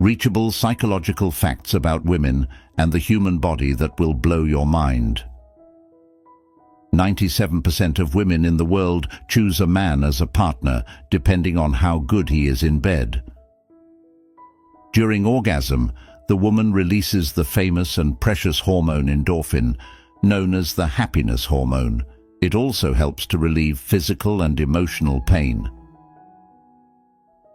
Reachable psychological facts about women and the human body that will blow your mind. 97% of women in the world choose a man as a partner, depending on how good he is in bed. During orgasm, the woman releases the famous and precious hormone endorphin, known as the happiness hormone. It also helps to relieve physical and emotional pain.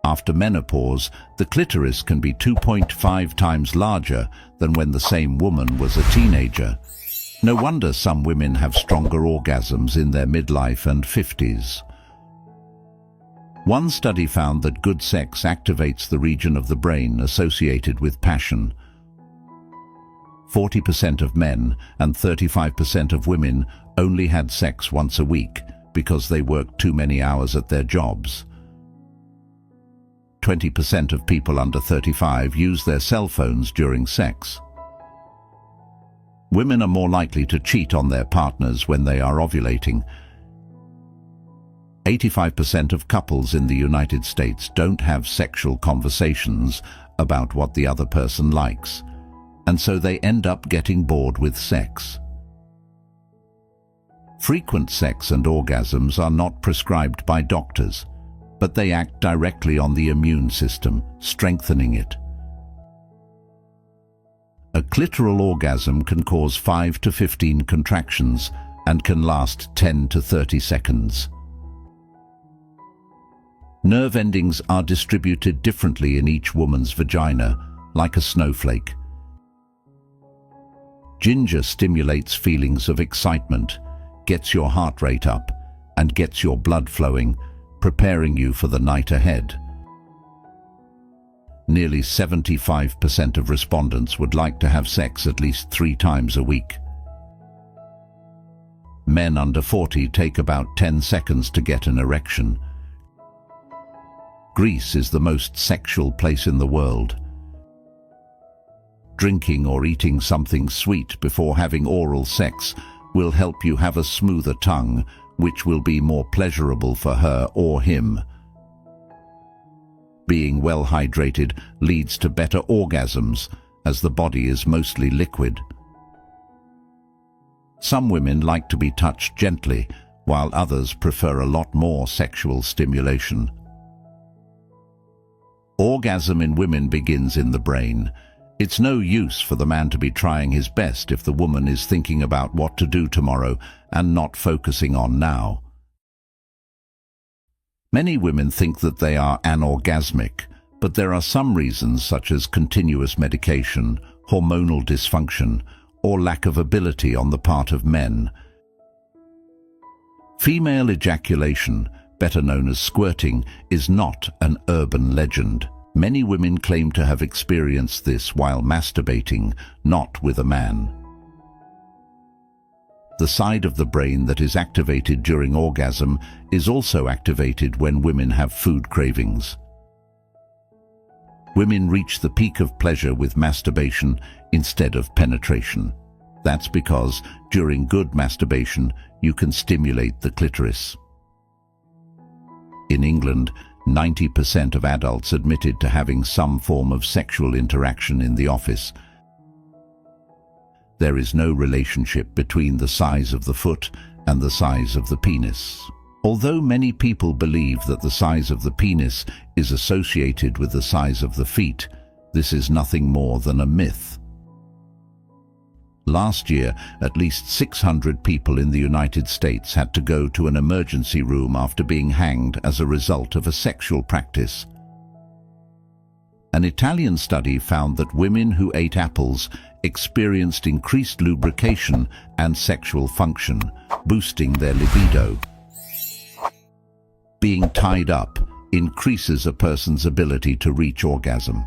After menopause, the clitoris can be 2.5 times larger than when the same woman was a teenager. No wonder some women have stronger orgasms in their midlife and 50s. One study found that good sex activates the region of the brain associated with passion. 40% of men and 35% of women only had sex once a week because they worked too many hours at their jobs. 20% of people under 35 use their cell phones during sex. Women are more likely to cheat on their partners when they are ovulating. 85% of couples in the United States don't have sexual conversations about what the other person likes, and so they end up getting bored with sex. Frequent sex and orgasms are not prescribed by doctors, but they act directly on the immune system, strengthening it. A clitoral orgasm can cause 5 to 15 contractions and can last 10 to 30 seconds. Nerve endings are distributed differently in each woman's vagina, like a snowflake. Ginger stimulates feelings of excitement, gets your heart rate up, and gets your blood flowing, preparing you for the night ahead. Nearly 75% of respondents would like to have sex at least 3 times a week. Men under 40 take about 10 seconds to get an erection. Greece is the most sexual place in the world. Drinking or eating something sweet before having oral sex will help you have a smoother tongue, which will be more pleasurable for her or him. Being well hydrated leads to better orgasms, as the body is mostly liquid. Some women like to be touched gently, while others prefer a lot more sexual stimulation. Orgasm in women begins in the brain. It's no use for the man to be trying his best if the woman is thinking about what to do tomorrow and not focusing on now. Many women think that they are anorgasmic, but there are some reasons such as continuous medication, hormonal dysfunction, or lack of ability on the part of men. Female ejaculation, better known as squirting, is not an urban legend. Many women claim to have experienced this while masturbating, not with a man. The side of the brain that is activated during orgasm is also activated when women have food cravings. Women reach the peak of pleasure with masturbation instead of penetration. That's because during good masturbation, you can stimulate the clitoris. In England, 90% of adults admitted to having some form of sexual interaction in the office. There is no relationship between the size of the foot and the size of the penis. Although many people believe that the size of the penis is associated with the size of the feet, this is nothing more than a myth. Last year, at least 600 people in the United States had to go to an emergency room after being hanged as a result of a sexual practice. An Italian study found that women who ate apples experienced increased lubrication and sexual function, boosting their libido. Being tied up increases a person's ability to reach orgasm.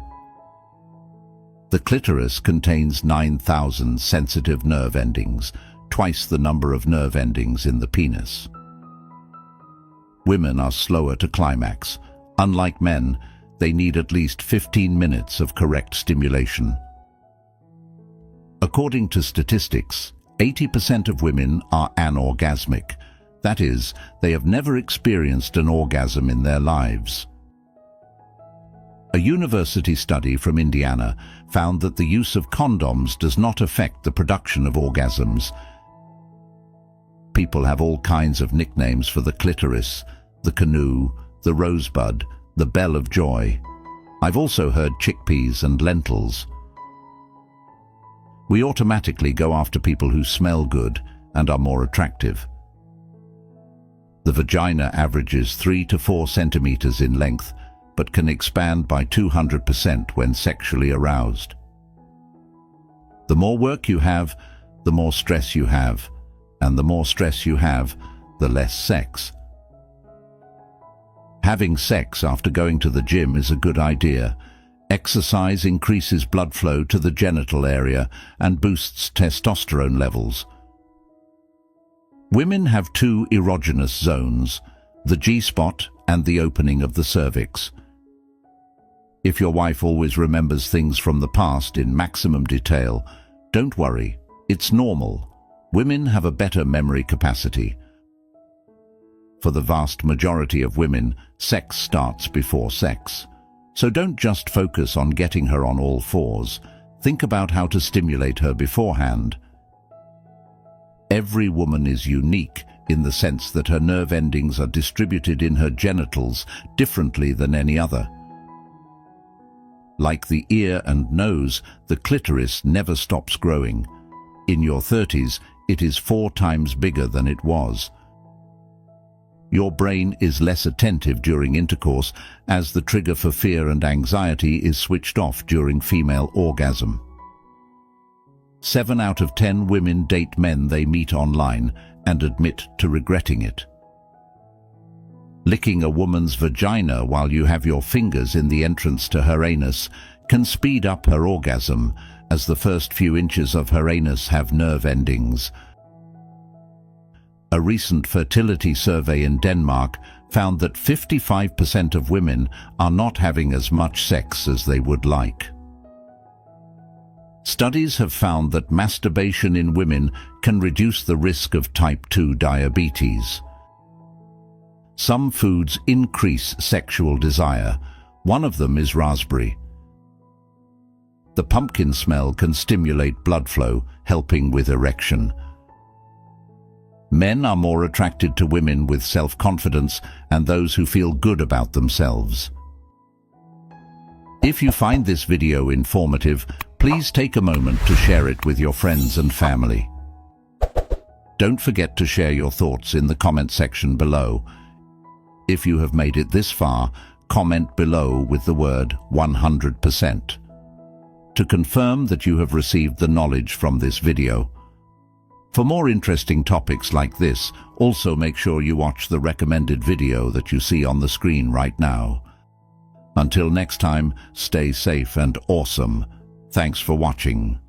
The clitoris contains 9,000 sensitive nerve endings, twice the number of nerve endings in the penis. Women are slower to climax. Unlike men, they need at least 15 minutes of correct stimulation. According to statistics, 80% of women are anorgasmic. That is, they have never experienced an orgasm in their lives. A university study from Indiana found that the use of condoms does not affect the production of orgasms. People have all kinds of nicknames for the clitoris, the canoe, the rosebud, the bell of joy. I've also heard chickpeas and lentils. We automatically go after people who smell good and are more attractive. The vagina averages 3 to 4 centimeters in length, but can expand by 200% when sexually aroused. The more work you have, the more stress you have, and the more stress you have, the less sex. Having sex after going to the gym is a good idea. Exercise increases blood flow to the genital area and boosts testosterone levels. Women have 2 erogenous zones, the G-spot and the opening of the cervix. If your wife always remembers things from the past in maximum detail, don't worry, it's normal. Women have a better memory capacity. For the vast majority of women, sex starts before sex. So don't just focus on getting her on all fours. Think about how to stimulate her beforehand. Every woman is unique in the sense that her nerve endings are distributed in her genitals differently than any other. Like the ear and nose, the clitoris never stops growing. In your 30s, it is 4 times bigger than it was. Your brain is less attentive during intercourse as the trigger for fear and anxiety is switched off during female orgasm. 7 out of 10 women date men they meet online and admit to regretting it. Licking a woman's vagina while you have your fingers in the entrance to her anus can speed up her orgasm, as the first few inches of her anus have nerve endings. A recent fertility survey in Denmark found that 55% of women are not having as much sex as they would like. Studies have found that masturbation in women can reduce the risk of type 2 diabetes. Some foods increase sexual desire. One of them is raspberry. The pumpkin smell can stimulate blood flow, helping with erection. Men are more attracted to women with self-confidence and those who feel good about themselves. If you find this video informative, please take a moment to share it with your friends and family. Don't forget to share your thoughts in the comment section below. If you have made it this far, comment below with the word 100% to confirm that you have received the knowledge from this video. For more interesting topics like this, also make sure you watch the recommended video that you see on the screen right now. Until next time, stay safe and awesome. Thanks for watching.